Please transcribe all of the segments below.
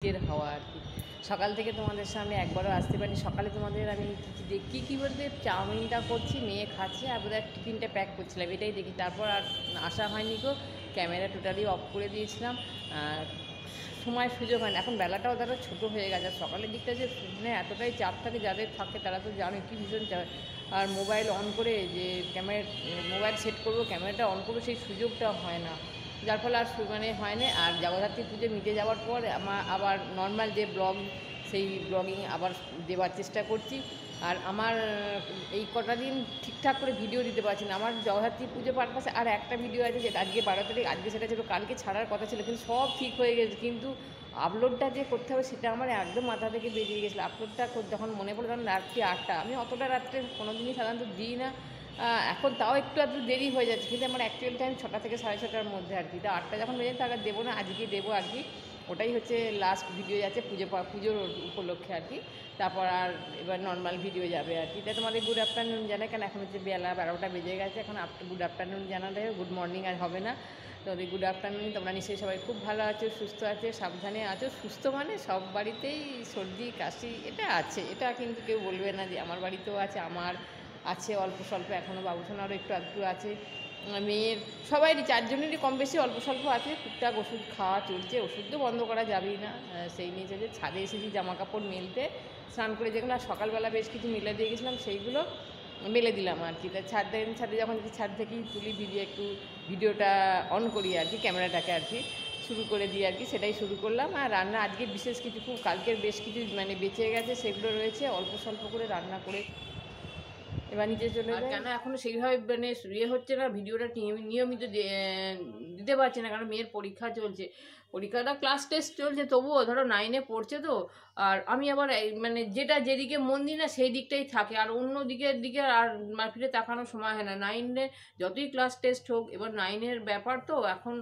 শীতের হাওয়া আর কি। সকাল থেকে তোমাদের সামনে একবারও আসতে পারিনি। সকালে তোমাদের আমি কী বলতে চাউমিনটা করছি, মেয়ে খাচ্ছে, আর বোধহয় টিফিনটা প্যাক করছিলাম, এটাই দেখি। তারপর আর আসা হয়নি গো। ক্যামেরা টোটালি অফ করে দিয়েছিলাম। সময় সুযোগ হয় না। এখন বেলাটাও ধরো ছোটো হয়ে গেছে। আর সকালের দিকটা যে মানে এতটাই চাপ থাকে, যাদের থাকে তারা তো জানে কি ভীষণ চাপ। আর মোবাইল অন করে যে মোবাইল সেট করবো, ক্যামেরাটা অন করবো, সেই সুযোগটা হয় না। যার ফলে আর মানে হয় না। আর জগদ্ধাত্রী পুজো মিটে যাওয়ার পর আমার আবার নর্মাল যে ব্লগ, সেই ব্লগিং আবার দেওয়ার চেষ্টা করছি। আর আমার এই কটা দিন ঠিকঠাক করে ভিডিও দিতে পারছি না। আমার জগদ্ধাত্রী পুজো পারপাসে আর একটা ভিডিও আছে, যেটা আজকে 12 তারিখ, আজকে সেটা ছিল, কালকে ছাড়ার কথা ছিল, কিন্তু সব ঠিক হয়ে গেছে। কিন্তু আপলোডটা যে করতে হবে সেটা আমার একদম মাথা থেকে বেরিয়ে গেছিলো। আপলোডটা যখন মনে পড়ে তখন রাত্রি 8টা। আমি অতটা রাত্রে কোনো দিনই সাধারণত দিই না। এখন তাও একটু আধটু দেরি হয়ে যাচ্ছে, কিন্তু আমার অ্যাকচুয়াল টাইম 6টা থেকে 6:30টার মধ্যে আর কি। তো 8টা যখন বেজে তাকে দেবো না, আজকেই দেবো আর কি। ওটাই হচ্ছে লাস্ট ভিডিও যাচ্ছে পুজোর উপলক্ষে আর কি। তারপর আর এবার নর্মাল ভিডিও যাবে আর কি। তাই তোমাদের গুড আফটারনুন জানাই, কেন এখন হচ্ছে বেলা 12টা বেজে গেছে। এখন গুড আফটারনুন জানালে গুড মর্নিং আর হবে না। তোমাদের গুড আফটারনুন। তোমরা নিশ্চয়ই সবাই খুব ভালো আছো, সুস্থ আছো, সাবধানে আছো। সুস্থ মানে সব বাড়িতেই সর্দি কাশি এটা আছে, এটা কিন্তু কেউ বলবে না যে আমার বাড়িতেও আছে। আমার আছে অল্প স্বল্প, এখনও বাবুসোনারও একটু আধটু আছে, মেয়ের, সবাইরই, চারজনেরই কম বেশি অল্প স্বল্প আছে। টুকটাক ওষুধ খাওয়া চলছে, ওষুধ তো বন্ধ করা যাবেই না। সেই নিয়ে যে ছাদে এসেছি জামা কাপড় মেলতে, স্নান করে যেগুলো আর সকালবেলা বেশ কিছু মেলে দিয়ে গেছিলাম, সেইগুলো মেলে দিলাম আর কি। তা ছাদে যখন ছাদ থেকেই তুলি ভিডিওটা অন করি আর কি, ক্যামেরাটাকে আর কি শুরু করে দিই আর কি, সেটাই শুরু করলাম। আর রান্না আজকে বিশেষ কিছু, খুব কালকের বেশ কিছু মানে বেঁচে গেছে, সেগুলো রয়েছে, অল্প স্বল্প করে রান্না করে এবার নিচে চলে যায়। কেন এখনও সেইভাবে মানে হচ্ছে না, ভিডিওটা নিয়মিত দিতে পারছি না, কারণ মেয়ের পরীক্ষা চলছে। পরীক্ষাটা ক্লাস টেস্ট চলছে, তবুও ধরো 9-এ পড়ছে তো। আর আমি আবার মানে যেদিকে মন দিই না সেই দিকটাই থাকে, আর অন্য দিকে আর ফিরে তাকানোর সময় হয় না। 9-এ যতই ক্লাস টেস্ট হোক, এবার 9-এর ব্যাপার তো এখন,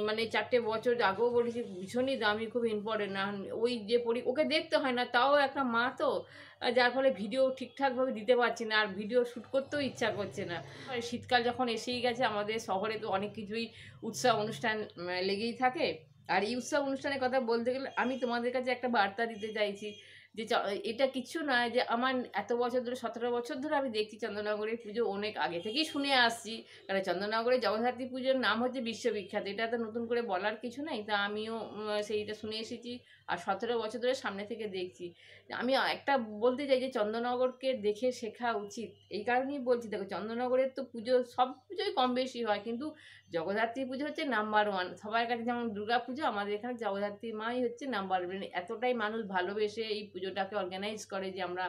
মানে 4টে বছর আগেও বলেছি, ভীষণই দামি, খুব ইম্পর্টেন্ট। না ওই যে ওকে দেখতে হয় না, তাও একটা মা তো, যার ফলে ভিডিও ঠিকঠাকভাবে দিতে পারছি না, আর ভিডিও শ্যুট করতেও ইচ্ছা করছে না। শীতকাল যখন এসেই গেছে, আমাদের শহরে তো অনেক কিছুই উৎসব অনুষ্ঠান লেগেই থাকে। আর এই উৎসব অনুষ্ঠানের কথা বলতে গেলে আমি তোমাদের কাছে একটা বার্তা দিতে চাইছি, যে এটা কিছু নয়, যে আমার এত বছর ধরে, 17 বছর ধরে আমি দেখছি চন্দননগরের পুজো, অনেক আগে থেকেই শুনে আসছি। কারণ চন্দননগরের জগদ্ধাত্রী পুজোর নাম হচ্ছে বিশ্ববিখ্যাত, এটা তো নতুন করে বলার কিছু নেই। তা আমিও সেইটা শুনে এসেছি, আর 17 বছর ধরে সামনে থেকে দেখছি। আমি একটা বলতে চাই যে চন্দননগরকে দেখে শেখা উচিত। এই কারণেই বলছি, দেখো চন্দননগরের তো পুজো, সব পুজোই কম বেশি হয়, কিন্তু জগদ্ধাত্রী পুজো হচ্ছে নাম্বার ওয়ান সবার কাছে। যেমন দুর্গা পুজো, আমাদের এখানে জগদ্ধাত্রী মাই হচ্ছে নাম্বার ওয়ান। এতটাই মানুষ ভালোবেসে এই পুজোটাকে অর্গানাইজ করে যে আমরা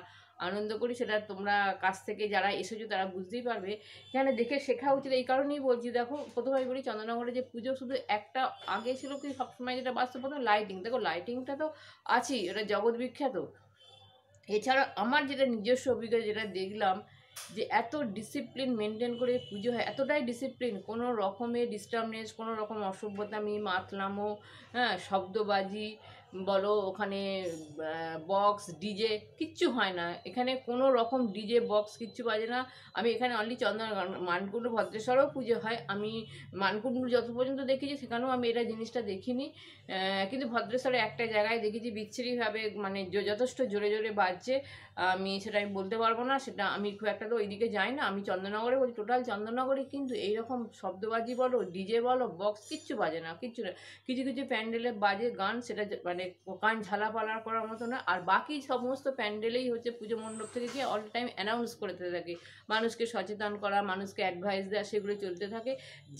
আনন্দ করি, সেটা তোমরা কাছ থেকে যারা এসেছো তারা বুঝতেই পারবে। এখানে দেখে শেখা উচিত। এই কারণেই বলছি, দেখো প্রথমে বলি চন্দননগরে যে পুজো, শুধু একটা আগে ছিল কি সবসময় যেটা বাস্তব, প্রথম লাইটিং, দেখো লাইটিংটা তো আছেই, এটা জগৎ বিখ্যাত। এছাড়া আমার যেটা নিজস্ব অভিজ্ঞতা, যেটা দেখলাম, যে এত ডিসিপ্লিন মেনটেন করে পুজো হয়, এতটাই ডিসিপ্লিন, কোনো রকমের ডিস্টার্বনেস, কোনো রকম অসভ্যতামি, মাতলামো, হ্যাঁ, শব্দবাজি বলো, ওখানে বক্স ডিজে কিচ্ছু হয় না। এখানে কোনো রকম ডিজে বক্স কিচ্ছু বাজে না। আমি এখানে অনলি মানকুণ্ড ভদ্রেশ্বরেও পুজো হয়, আমি মানকুণ্ড যত পর্যন্ত দেখেছি সেখানেও আমি এটা জিনিসটা দেখিনি। কিন্তু ভদ্রেশ্বরে একটা জায়গায় দেখেছি বিচ্ছিরিভাবে, মানে যথেষ্ট জোরে জোরে বাজছে। আমি বলতে পারবো না, সেটা আমি খুব একটা তো ওইদিকে যাই না। আমি চন্দননগরে বলছি, টোটাল চন্দননগরে কিন্তু এইরকম শব্দবাজি বলো, ডিজে বলো, বক্স কিচ্ছু বাজে না, কিচ্ছু না। কিছু কিছু প্যান্ডেলে বাজে গান, সেটা মানে কান ঝালাপালা করার মতো না। আর বাকি সমস্ত প্যান্ডেলেই হচ্ছে পুজো মণ্ডপ থেকে গিয়ে অল টাইম অ্যানাউন্স করতে থাকে, মানুষকে সচেতন করা, মানুষকে অ্যাডভাইস দেওয়া, সেগুলো চলতে থাকে।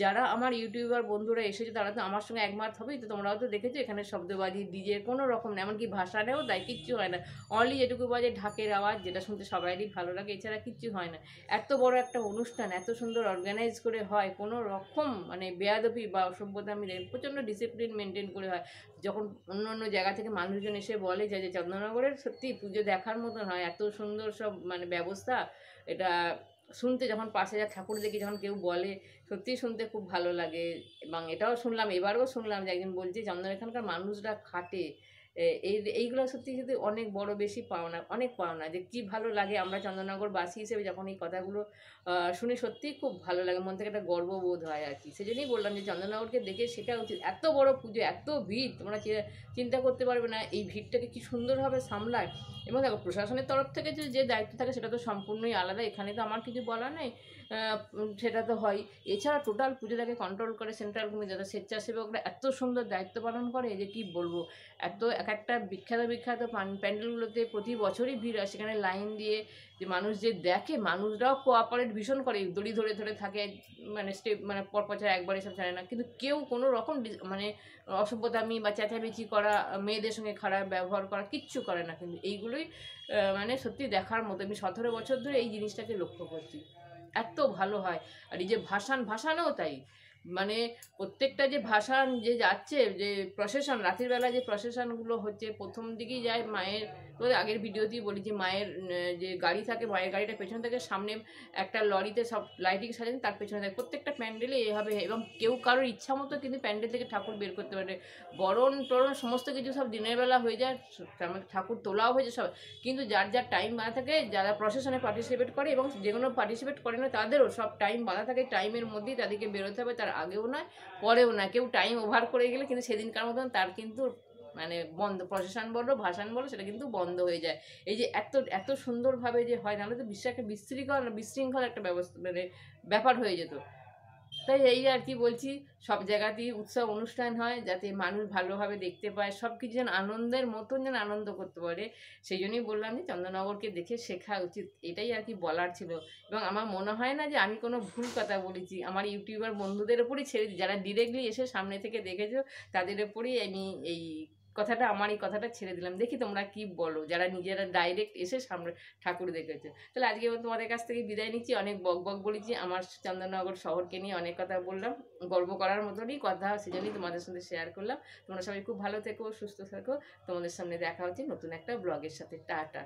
যারা আমার ইউটিউবার বন্ধুরা এসেছে তারা তো আমার সঙ্গে একমত হবেই। তো তোমরাও তো দেখেছো এখানে শব্দবাজি ডিজে কোনো রকম না, এমনকি ভাষাটাও তাই কিচ্ছু হয় না। অনলি এটুকু বাজে ঢাকের আওয়াজ, যেটা শুনতে সবারই ভালো লাগে, এছাড়া কিচ্ছু হয় না। এত বড় একটা অনুষ্ঠান এত সুন্দর অর্গানাইজ করে হয়, কোনো রকম মানে বেয়াদবি বা অসভ্যতা মিলে প্রচণ্ড ডিসিপ্লিন মেনটেন করে হয়। যখন অন্য অন্য জায়গা থেকে মানুষজন এসে বলে যে চন্দননগরের সত্যি পুজো দেখার মতন হয়, এত সুন্দর সব মানে ব্যবস্থা, এটা শুনতে যখন পাশে যা ঠাকুর দেখি যখন কেউ বলে, সত্যিই শুনতে খুব ভালো লাগে। এবং এটাও শুনলাম, এবারেও শুনলাম যে একজন বলছে চন্দন এখানকার মানুষরা খাটে, এইগুলো সত্যি সত্যি অনেক বড় বেশি পাওনা, অনেক পাওনা, যে কি ভালো লাগে আমরা চন্দননগরবাসী হিসেবে যখন এই কথাগুলো শুনে সত্যিই খুব ভালো লাগে, মন থেকে একটা গর্ববোধ হয় আর কি। সেজন্যই বললাম যে চন্দননগরকে দেখে শেখা উচিত। এত বড় পুজো, এত ভিড়, তোমরা চিন্তা করতে পারবে না এই ভিড়টাকে কি সুন্দরভাবে সামলায়। এবং দেখো প্রশাসনের তরফ থেকে যে দায়িত্ব থাকে সেটা তো সম্পূর্ণই আলাদা, এখানে তো আমার কিছু বলার নেই, সেটা তো হয়। এছাড়া টোটাল পুজোটাকে কন্ট্রোল করে সেন্ট্রাল কমিটি, যারা স্বেচ্ছাসেবকরা এত সুন্দর দায়িত্ব পালন করে যে কি বলবো। এত এক একটা বিখ্যাত বিখ্যাত প্যান্ডেলগুলোতে প্রতি বছরই ভিড় হয়, সেখানে লাইন দিয়ে যে মানুষ যে দেখে, মানুষরাও কোঅপারেট ভীষণ করে, দড়ি ধরে ধরে থাকে, মানে স্টেপ মানে পরপর একবার এসব জানে না, কিন্তু কেউ কোনো রকম মানে অসভ্যতামি বা চেঁচামেচি করা, মেয়েদের সঙ্গে খারাপ ব্যবহার করা কিচ্ছু করে না। কিন্তু এইগুলোই মানে সত্যি দেখার মতো। আমি 17 বছর ধরে এই জিনিসটাকে লক্ষ্য করছি, এত ভালো হয়। আর এই যে ভাসানও তাই, মানে প্রত্যেকটা যে ভাসান যে যাচ্ছে, যে প্রসেশন রাতের বেলা যে প্রসেশনগুলো হচ্ছে, প্রথম দিকেই যায় মায়ের, তো আগের ভিডিওতেই বলি যে মায়ের যে গাড়ি থাকে, মায়ের গাড়িটা পেছনে থাকে, সামনে একটা লরিতে সব লাইটিং সাজান, তার পেছনে থাকে। প্রত্যেকটা প্যান্ডেলে এভাবে, এবং কেউ কারোর ইচ্ছা মতো কিন্তু প্যান্ডেল থেকে ঠাকুর বের করতে পারে। বরণ টরণ সমস্ত কিছু সব দিনের বেলা হয়ে যায়, ঠাকুর তোলাও হয়ে যায় সব, কিন্তু যার যার টাইম বাঁধা থাকে, যারা প্রসেশনে পার্টিসিপেট করে এবং যেগুলো পার্টিসিপেট করে না তাদেরও সব টাইম বাঁধা থাকে, টাইমের মধ্যেই তাদেরকে বেরোতে হবে, তার আগেও নয় পরেও না। কেউ টাইম ওভার করে গেলে কিন্তু সেদিনকার মতন তার কিন্তু মানে বন্ধ, প্রসেশন বলো ভাসান বলো, সেটা কিন্তু বন্ধ হয়ে যায়। এই যে এত এত সুন্দরভাবে যে হয়, নাহলে তো একটা বিশৃঙ্খল একটা ব্যবস্থা, মানে ব্যাপার হয়ে যেত। তাই এই আর কি বলছি, সব জায়গাতেই উৎসব অনুষ্ঠান হয় যাতে মানুষ ভালোভাবে দেখতে পায়, সব কিছু যেন আনন্দের মতন যেন আনন্দ করতে পারে। সেই জন্যই বললাম যে চন্দননগরকে দেখে শেখা উচিত, এটাই আর কি বলার ছিল। এবং আমার মনে হয় না যে আমি কোনো ভুল কথা বলেছি, আমার ইউটিউবার বন্ধুদের ওপরই ছেড়ে দিই, যারা ডিরেক্টলি এসে সামনে থেকে দেখেছো তাদের ওপরই আমি এই কথাটা, আমার এই কথাটা ছেড়ে দিলাম। দেখি তোমরা কি বলো, যারা নিজেরা ডাইরেক্ট এসে সামনে ঠাকুর দেখেছে। তাহলে আজকে তোমাদের কাছ থেকে বিদায় নিচ্ছি, অনেক বক বক বলেছি, আমার চন্দননগর শহরকে নিয়ে অনেক কথা বললাম, গর্ব করার মতনই কথা, সেজন্যই তোমাদের সাথে শেয়ার করলাম। তোমরা সবাই খুব ভালো থেকো, সুস্থ থেকো, তোমাদের সামনে দেখা হচ্ছে নতুন একটা ব্লগের সাথে। টাটা।